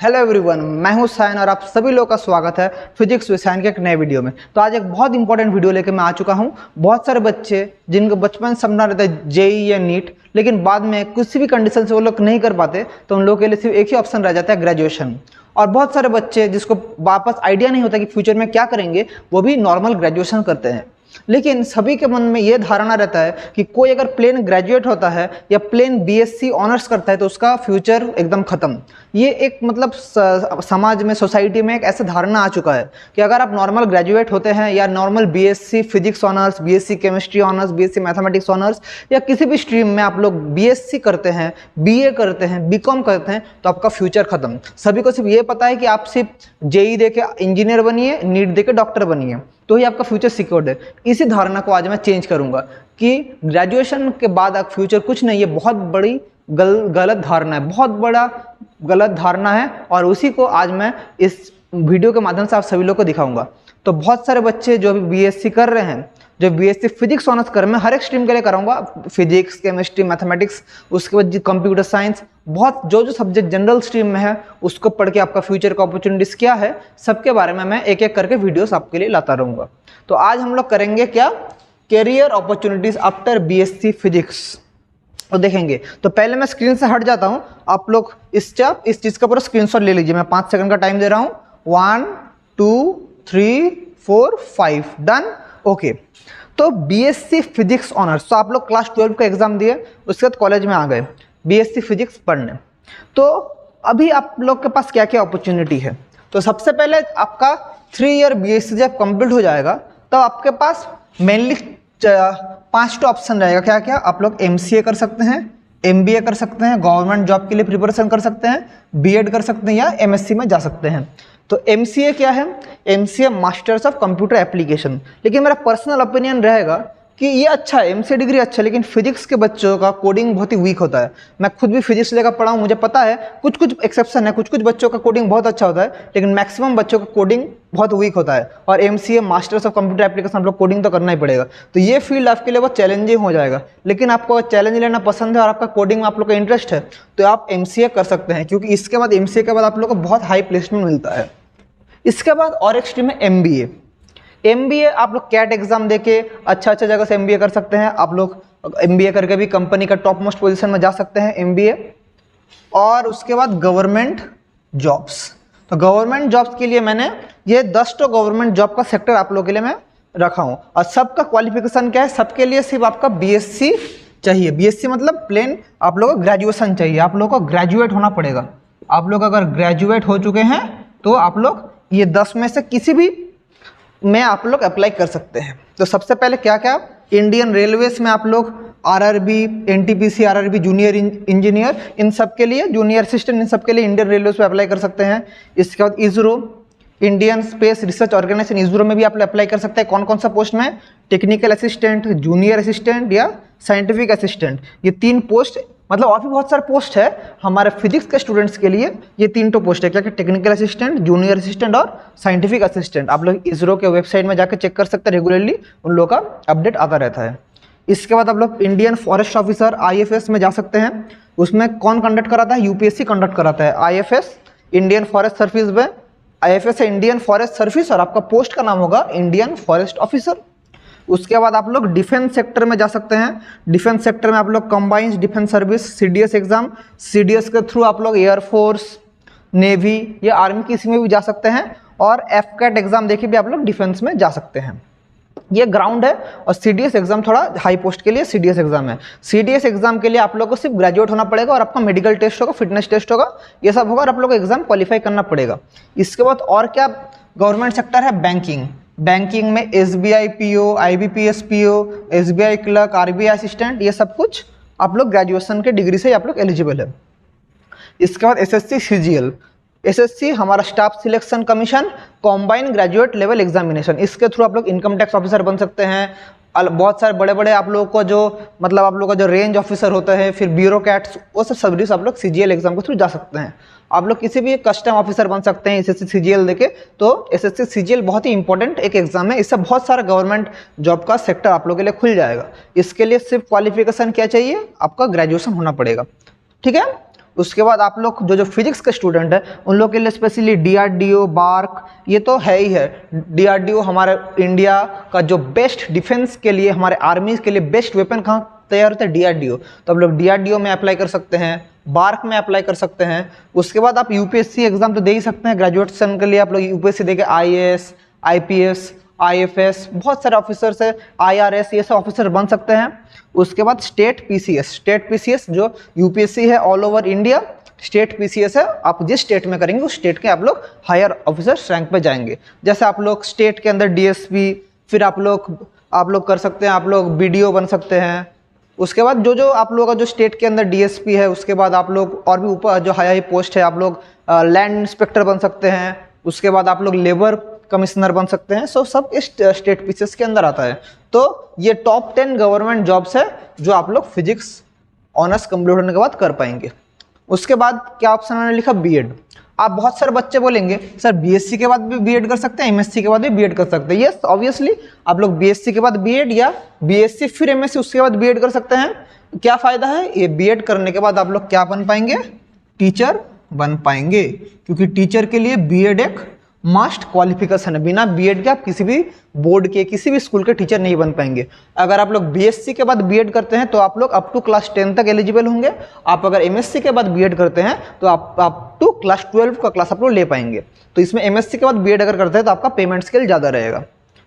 Hello everyone, मैं हूं सायन और आप सभी लोगों का स्वागत है फिजिक्स विद सायन के एक नए वीडियो में। तो आज एक बहुत इंपॉर्टेंट वीडियो लेकर मैं आ चुका हूं। बहुत सारे बच्चे जिनको बचपन से सपना रहता है जेई या नीट, लेकिन बाद में किसी भी कंडीशन से वो लोग नहीं कर पाते, तो उन लोगों के लिए सिर्फ एक ही ऑप्शन रह जाता है, ग्रेजुएशन। और बहुत सारे बच्चे जिसको वापस आइडिया नहीं होता कि फ्यूचर में क्या करेंगे, वो भी नॉर्मल ग्रेजुएशन करते हैं। लेकिन सभी के मन में ये धारणा रहता है कि कोई अगर प्लेन ग्रेजुएट होता है या प्लेन बीएससी ऑनर्स करता है तो उसका फ्यूचर एकदम खत्म। ये एक मतलब समाज में, सोसाइटी में एक ऐसा धारणा आ चुका है कि अगर आप नॉर्मल ग्रेजुएट होते हैं या normal BSc physics honours, BSc chemistry honours, BSc mathematics honours या किसी भी स्ट्रीम में आप लोग बीएससी करते हैं, बीए करते हैं, बीकॉम करते हैं, तो आपका फ्यूचर खत्म। सभी को सिर्फ ये पता है कि आप सिर्फ जेई दे के इंजीनियर बनिए, नीट दे के डॉक्टर बनिए, तो ही आपका फ्यूचर सिक्योर्ड है। इसी धारणा को आज मैं चेंज करूंगा कि ग्रेजुएशन के बाद आप फ्यूचर कुछ नहीं, ये बहुत बड़ी गलत धारणा है, बहुत बड़ा गलत धारणा है। और उसी को आज मैं इस वीडियो के माध्यम से आप सभी लोग को दिखाऊंगा। तो बहुत सारे बच्चे जो अभी बीएससी कर रहे हैं, जो बीएससी फिजिक्स ऑनर्स कर रहे हैं, मैं हर एक स्ट्रीम के लिए कराऊंगा, फिजिक्स, केमिस्ट्री, मैथमेटिक्स, उसके बाद कंप्यूटर साइंस, बहुत जो सब्जेक्ट जनरल स्ट्रीम में है उसको पढ़ के आपका फ्यूचर का अपॉर्चुनिटीज क्या है, सबके बारे में मैं एक एक करके वीडियोस आपके लिए लाता रहूंगा। तो आज हम लोग करेंगे क्या, career opportunities after BSc physics तो देखेंगे। तो पहले मैं स्क्रीन से हट जाता हूं, आप लोग इस चीज का पूरा स्क्रीनशॉट ले लीजिए। मैं 5 सेकंड का टाइम दे रहा हूं। 1 2 3 4 5 डन। ओके, तो बीएससी फिजिक्स ऑनर्स, तो आप लोग क्लास 12 का एग्जाम दिए, उसके बाद कॉलेज में आ गए बीएससी फिजिक्स पढ़ने। तो अभी आप लोग के पास क्या क्या अपॉर्चुनिटी है। तो सबसे पहले आपका 3 ईयर बीएससी जब कंप्लीट हो जाएगा, तब आपके पास मेनली 5 ऑप्शन रहेगा। क्या क्या, आप लोग एमसीए कर सकते हैं, एमबीए कर सकते हैं, गवर्नमेंट जॉब के लिए प्रिपरेशन कर सकते हैं, बीएड कर सकते हैं या एमएससी में जा सकते हैं। तो एमसीए क्या है, MCA masters of computer application. लेकिन मेरा पर्सनल ओपिनियन रहेगा कि ये अच्छा है, एमसीए डिग्री अच्छा है, लेकिन फिजिक्स के बच्चों का कोडिंग बहुत ही वीक होता है। मैं खुद भी फिजिक्स लेकर पढ़ा हूँ, मुझे पता है कुछ कुछ एक्सेप्शन है, कुछ कुछ बच्चों का कोडिंग बहुत अच्छा होता है, लेकिन मैक्सिमम बच्चों का कोडिंग बहुत वीक होता है। और MCA masters of computer application आप लोग कोडिंग तो करना ही पड़ेगा। तो ये फील्ड आपके लिए बहुत चैलेंजिंग हो जाएगा। लेकिन आपको चैलेंज लेना पसंद है और आपका कोडिंग में आप लोग का इंटरेस्ट है, तो आप एमसीए कर सकते हैं, क्योंकि इसके बाद एमसीए के बाद आप लोग को बहुत हाई प्लेसमेंट मिलता है। इसके बाद और एक स्ट्रीम है एमबीए। एमबीए आप लोग कैट एग्जाम देके अच्छा जगह से एमबीए कर सकते हैं। आप लोग एमबीए करके भी कंपनी का टॉप मोस्ट पोजीशन में जा सकते हैं एमबीए। और उसके बाद गवर्नमेंट जॉब्स, तो गवर्नमेंट जॉब्स के लिए मैंने ये 10 गवर्नमेंट जॉब का सेक्टर आप लोगों के लिए मैं रखा हूँ। और सबका क्वालिफिकेशन क्या है, सबके लिए सिर्फ आपका बीएससी चाहिए। बीएससी मतलब प्लेन आप लोगों को ग्रेजुएशन चाहिए, आप लोगों को ग्रेजुएट होना पड़ेगा। आप लोग अगर ग्रेजुएट हो चुके हैं तो आप लोग ये 10 में से किसी भी में आप लोग अप्लाई कर सकते हैं। तो सबसे पहले क्या क्या, इंडियन रेलवेज में आप लोग RRB, NTPC RRB, junior engineer, इन सब के लिए, जूनियर असिस्टेंट, इन सब के लिए इंडियन रेलवेज में अप्लाई कर सकते हैं। इसके बाद ISRO, Indian space research organisation, ISRO में भी आप अप्लाई कर सकते हैं। कौन कौन सा पोस्ट में, टेक्निकल असिस्टेंट, जूनियर असिस्टेंट या साइंटिफिक असिस्टेंट, ये 3 पोस्ट, मतलब और भी बहुत सारे पोस्ट है हमारे फिजिक्स के स्टूडेंट्स के लिए। ये 3 पोस्ट है, क्या क्या, टेक्निकल असिस्टेंट, जूनियर असिस्टेंट और साइंटिफिक असिस्टेंट। आप लोग इसरो के वेबसाइट में जाकर चेक कर सकते हैं, रेगुलरली उन लोगों का अपडेट आता रहता है। इसके बाद आप लोग इंडियन फॉरेस्ट ऑफिसर आईएफएस में जा सकते हैं। उसमें कौन कंडक्ट कराता है, यूपीएससी कंडक्ट कराता है। आईएफएस इंडियन फॉरेस्ट सर्विस में, आईएफएस है इंडियन फॉरेस्ट सर्विस, और आपका पोस्ट का नाम होगा इंडियन फॉरेस्ट ऑफिसर। उसके बाद आप लोग डिफेंस सेक्टर में जा सकते हैं। डिफेंस सेक्टर में आप लोग combined defence service CDS exam, CDS के थ्रू आप लोग एयरफोर्स, नेवी या आर्मी किसी में भी जा सकते हैं। और एफकैट एग्जाम देके भी आप लोग डिफेंस में जा सकते हैं। ये ग्राउंड है। और सीडीएस एग्जाम थोड़ा हाई पोस्ट के लिए सीडीएस एग्जाम है। सीडीएस एग्जाम के लिए आप लोग को सिर्फ ग्रेजुएट होना पड़ेगा और आपका मेडिकल टेस्ट होगा, फिटनेस टेस्ट होगा, ये सब होगा और आप लोग को एग्जाम क्वालिफाई करना पड़ेगा। इसके बाद और क्या गवर्नमेंट सेक्टर है, बैंकिंग। बैंकिंग में SBI PO, IBPS PO, SBI clerk, RBI assistant, ये सब कुछ आप लोग ग्रेजुएशन के डिग्री से आप लोग एलिजिबल है। इसके बाद एसएससी सीजीएल, एसएससी हमारा staff selection commission, combined graduate level examination, इसके थ्रू आप लोग इनकम टैक्स ऑफिसर बन सकते हैं। बहुत सारे बड़े बड़े आप लोगों को जो मतलब आप लोगों का जो रेंज ऑफिसर होता है, फिर ब्यूरोक्रेट्स, वो सब सर्विस आप लोग सीजीएल एग्जाम के थ्रू जा सकते हैं। आप लोग किसी भी कस्टम ऑफिसर बन सकते हैं एसएससी सीजीएल देके। तो एसएससी सीजीएल बहुत ही इंपॉर्टेंट एक एग्जाम है, इससे बहुत सारा गवर्नमेंट जॉब का सेक्टर आप लोगों के लिए खुल जाएगा। इसके लिए सिर्फ क्वालिफिकेशन क्या चाहिए, आपका ग्रेजुएशन होना पड़ेगा, ठीक है। उसके बाद आप लोग जो फिजिक्स के स्टूडेंट है उन लोग के लिए स्पेशली DRDO, बार्क, ये तो है ही है। DRDO हमारे इंडिया का जो बेस्ट डिफेंस के लिए, हमारे आर्मी के लिए बेस्ट वेपन कहाँ तैयार होता है? DRDO। तो आप लोग DRDO में अप्लाई कर सकते हैं, बार्क में अप्लाई कर सकते हैं। उसके बाद आप UPSC एग्जाम तो दे ही सकते हैं, ग्रेजुएशन के लिए आप लोग UPSC देके IAS, IPS, IFS, बहुत सारे ऑफिसर्स है, IRS, ये सब ऑफिसर बन सकते हैं। उसके बाद स्टेट PCS जो UPSC है all over India, state PCS है, आप जिस स्टेट में करेंगे उस स्टेट के आप लोग हायर ऑफिसर रैंक पे जाएंगे। जैसे आप लोग स्टेट के अंदर DSP, फिर आप लोग कर सकते हैं, आप लोग BDO बन सकते हैं। उसके बाद जो आप लोगों का जो स्टेट के अंदर DSP है, उसके बाद आप लोग और भी ऊपर जो हाई पोस्ट है, आप लोग लैंड इंस्पेक्टर बन सकते हैं। उसके बाद आप लोग लेबर कमिश्नर बन सकते हैं। सो सब इस स्टेट PCS के अंदर आता है। तो ये टॉप 10 गवर्नमेंट जॉब्स है जो आप लोग फिजिक्स ऑनर्स कंप्लीट होने के बाद कर पाएंगे। उसके बाद क्या ऑप्शन मैंने लिखा? B.Ed। आप बहुत सारे बच्चे बोलेंगे सर BSc के बाद भी B.Ed कर सकते हैं, MSc के बाद भी B.Ed कर सकते हैं। यस, ऑब्वियसली आप लोग BSc के बाद B.Ed या BSc फिर MSc उसके बाद B.Ed कर सकते हैं। क्या फायदा है? ये B.Ed करने के बाद आप लोग क्या बन पाएंगे? टीचर बन पाएंगे, क्योंकि टीचर के लिए B.Ed एक मस्ट क्वालिफिकेशन है। बिना B.Ed के आप किसी भी बोर्ड के, किसी भी स्कूल के टीचर नहीं बन पाएंगे। अगर आप लोग BSc के बाद B.Ed करते हैं तो आप लोग अप टू क्लास 10 तक एलिजिबल होंगे। आप अगर MSc के बाद B.Ed करते हैं तो आप अप टू क्लास 12 का क्लास आप लोग ले पाएंगे। तो इसमें MSc के बाद B.Ed अगर करते हैं तो आपका पेमेंट स्केल ज़्यादा रहेगा।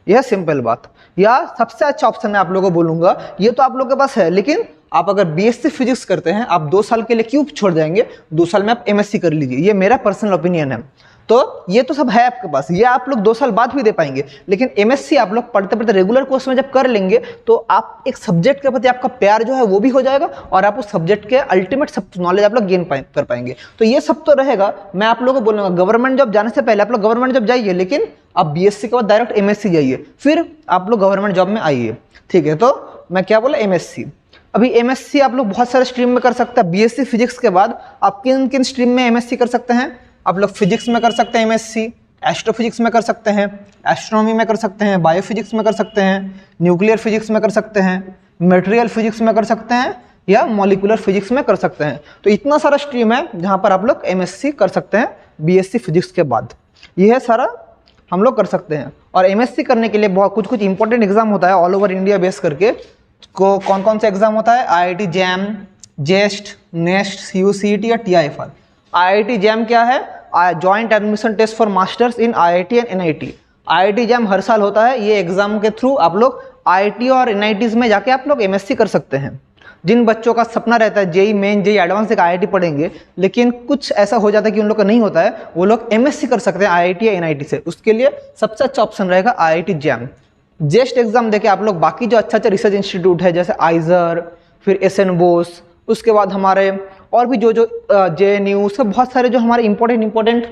यह सिंपल बात। या सबसे अच्छा ऑप्शन मैं आप लोगों को बोलूँगा, ये तो आप लोगों के पास है, लेकिन आप अगर BSc फिजिक्स करते हैं, आप 2 साल के लिए क्यों छोड़ जाएंगे? 2 साल में आप MSc कर लीजिए, ये मेरा पर्सनल ओपिनियन है। तो ये तो सब है आपके पास, ये आप लोग 2 साल बाद भी दे पाएंगे। लेकिन MSc आप लोग पढ़ते पढ़ते रेगुलर कोर्स में जब कर लेंगे तो आप एक सब्जेक्ट के प्रति आपका प्यार जो है वो भी हो जाएगा, और आप उस सब्जेक्ट के अल्टीमेट सब नॉलेज आप लोग गेन कर पाएंगे। तो ये सब तो रहेगा। मैं आप लोगों को बोलूँगा गवर्नमेंट जॉब जाने से पहले आप लोग गवर्नमेंट जॉब जाइए, लेकिन आप BSc के बाद डायरेक्ट MSc जाइए, फिर आप लोग गवर्नमेंट जॉब में आइए। ठीक है, तो मैं क्या बोला? MSc। अभी MSc आप लोग बहुत सारे स्ट्रीम में कर सकते हैं। BSc फिजिक्स के बाद आप किन किन स्ट्रीम में MSc कर सकते हैं? आप लोग फिजिक्स में कर सकते हैं MSc, एस्ट्रोफिजिक्स में कर सकते हैं, एस्ट्रोनॉमी में कर सकते हैं, बायोफिजिक्स में कर सकते हैं, न्यूक्लियर फिजिक्स में कर सकते हैं, मटेरियल फिजिक्स में कर सकते हैं, या मॉलिक्यूलर फिजिक्स में कर सकते हैं। तो इतना सारा स्ट्रीम है जहाँ पर आप लोग MSc कर सकते हैं BSc फिजिक्स के बाद। यह सारा हम लोग कर सकते हैं। और MSc करने के लिए बहुत कुछ इंपॉर्टेंट एग्जाम होता है ऑल ओवर इंडिया बेस करके। कौन कौन सा एग्जाम होता है? IIT JAM, JEST, NEST, CUCET या TIFR। IIT JAM क्या है? Joint admission test for masters in IIT and NIT। IIT JAM हर साल होता है। ये एग्जाम के थ्रू आप लोग IIT और NITs में जाके आप लोग MSc कर सकते हैं। जिन बच्चों का सपना रहता है JEE मेन, JEE एडवांस एक IIT पढ़ेंगे, लेकिन कुछ ऐसा हो जाता है कि उन लोग का नहीं होता है, वो लोग MSc कर सकते हैं IIT या NIT से। उसके लिए सबसे अच्छा ऑप्शन रहेगा IIT JAM। जेस्ट एग्जाम देके आप लोग बाकी जो अच्छा रिसर्च इंस्टीट्यूट है जैसे आइजर, फिर SN बोस, उसके बाद हमारे और भी जो JNU, उसके बहुत सारे जो हमारे इंपॉर्टेंट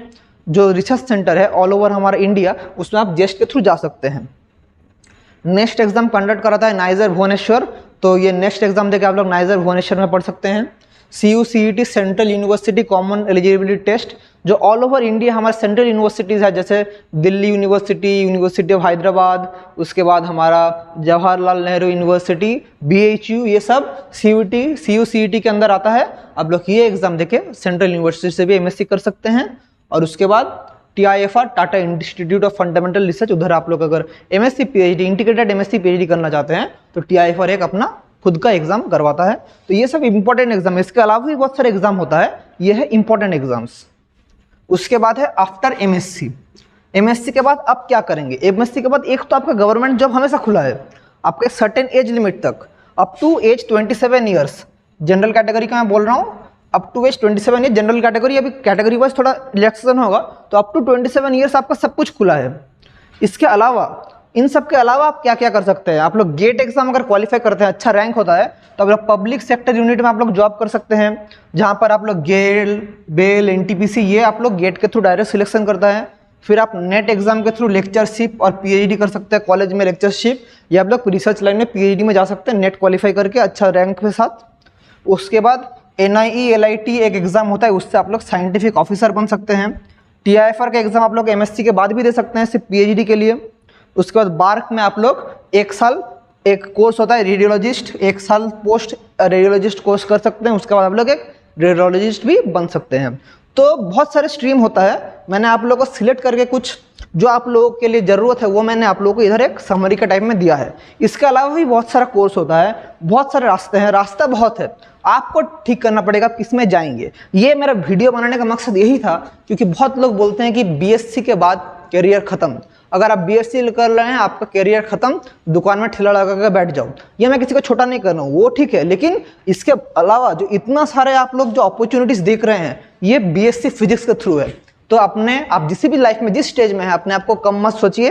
जो रिसर्च सेंटर है ऑल ओवर हमारा इंडिया, उसमें आप जेस्ट के थ्रू जा सकते हैं। नेक्स्ट एग्जाम कंडक्ट कराता है नाइजर भुवनेश्वर, तो ये नेक्स्ट एग्जाम देके आप लोग नाइजर भुवनेश्वर में पढ़ सकते हैं। CUCET central university common eligibility test, जो ऑल ओवर इंडिया हमारे सेंट्रल यूनिवर्सिटीज़ है, जैसे Delhi university, university of Hyderabad, उसके बाद हमारा जवाहरलाल नेहरू यूनिवर्सिटी, BHU, ये सब CUCET के अंदर आता है। आप लोग ये एग्जाम देके सेंट्रल यूनिवर्सिटी से भी MSc कर सकते हैं। और उसके बाद TIFR, Tata institute of fundamental research, उधर आप लोग अगर MSc PhD, integrated MSc PhD करना चाहते हैं तो TIFR एक अपना खुद का एग्जाम करवाता है। तो ये सब इंपॉर्टेंट एग्जाम है। इसके अलावा भी बहुत सारे एग्जाम होता है, ये है इंपॉर्टेंट एग्जाम्स। उसके बाद है आफ्टर MSc के बाद आप क्या करेंगे? MSc के बाद एक तो आपका गवर्नमेंट जॉब हमेशा खुला है आपके सर्टेन एज लिमिट तक, up to age 27 years. General category का मैं बोल रहा हूँ, up to age 27 year general category. अभी कैटेगरी वाइज थोड़ा रिलैक्सेशन होगा, तो अप टू 27 ईयर्स आपका सब कुछ खुला है। इसके अलावा, इन सब के अलावा आप क्या क्या कर सकते हैं? आप लोग गेट एग्जाम अगर क्वालिफाई करते हैं, अच्छा रैंक होता है, तो आप लोग पब्लिक सेक्टर यूनिट में आप लोग जॉब कर सकते हैं, जहाँ पर आप लोग गेल, बेल, NTPC, ये आप लोग गेट के थ्रू डायरेक्ट सिलेक्शन करता है। फिर आप नेट एग्जाम के थ्रू लेक्चरशिप और PhD कर सकते हैं कॉलेज में लेक्चरशिप, या आप लोग रिसर्च लाइन में PhD में जा सकते हैं नेट क्वालिफाई करके अच्छा रैंक के साथ। उसके बाद NIE LIT एक एग्जाम होता है, उससे आप लोग साइंटिफिक ऑफिसर बन सकते हैं। TIFR का एग्जाम आप लोग MSc के बाद भी दे सकते हैं सिर्फ PhD के लिए। उसके बाद बार्क में आप लोग 1 साल एक कोर्स होता है रेडियोलॉजिस्ट, 1 साल पोस्ट रेडियोलॉजिस्ट कोर्स कर सकते हैं। उसके बाद आप लोग एक रेडियोलॉजिस्ट भी बन सकते हैं। तो बहुत सारे स्ट्रीम होता है, मैंने आप लोगों को सिलेक्ट करके कुछ जो आप लोगों के लिए ज़रूरत है वो मैंने आप लोगों को इधर एक समरी का टाइप में दिया है। इसके अलावा भी बहुत सारा कोर्स होता है, बहुत सारे रास्ते हैं, रास्ता बहुत है, आपको ठीक करना पड़ेगा आप किस में जाएंगे। ये मेरा वीडियो बनाने का मकसद यही था, क्योंकि बहुत लोग बोलते हैं कि बीएससी के बाद करियर ख़त्म, अगर आप बीएससी कर रहे हैं आपका करियर खत्म, दुकान में ठेला लगा कर बैठ जाओ। ये मैं किसी को छोटा नहीं कर रहा हूँ, वो ठीक है, लेकिन इसके अलावा जो इतना सारे आप लोग जो अपॉर्चुनिटीज देख रहे हैं ये बीएससी फिजिक्स के थ्रू है। तो आप जिस भी लाइफ में जिस स्टेज में है अपने आप को कम मत सोचिए।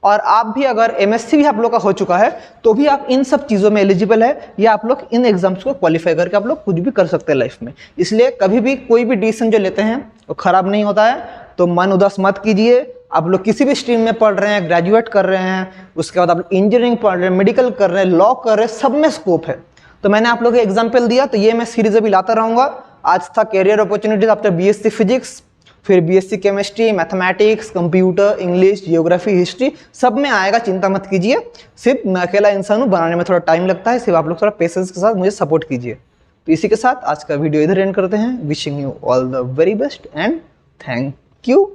और आप भी अगर एमएससी भी आप लोग का हो चुका है तो भी आप इन सब चीज़ों में एलिजिबल है, या आप लोग इन एग्जाम्स को क्वालिफाई करके आप लोग कुछ भी कर सकते हैं लाइफ में। इसलिए कभी भी कोई भी डिसीजन जो लेते हैं वो खराब नहीं होता है, तो मन उदास मत कीजिए। आप लोग किसी भी स्ट्रीम में पढ़ रहे हैं, ग्रेजुएट कर रहे हैं, उसके बाद आप लोग इंजीनियरिंग पढ़ रहे हैं, मेडिकल कर रहे हैं, लॉ कर रहे हैं, सब में स्कोप है। तो मैंने आप लोगों को एग्जाम्पल दिया, तो ये मैं सीरीज अभी लाता रहूँगा। आज था career opportunities after BSc physics, फिर BSc chemistry, mathematics, computer, English, geography, history, सब में आएगा, चिंता मत कीजिए। सिर्फ मैं अकेला इंसान हूँ, बनाने में थोड़ा टाइम लगता है, सिर्फ आप लोग थोड़ा पेशेंस के साथ मुझे सपोर्ट कीजिए। तो इसी के साथ आज का वीडियो इधर एंड करते हैं। Wishing you all the very best and thank you.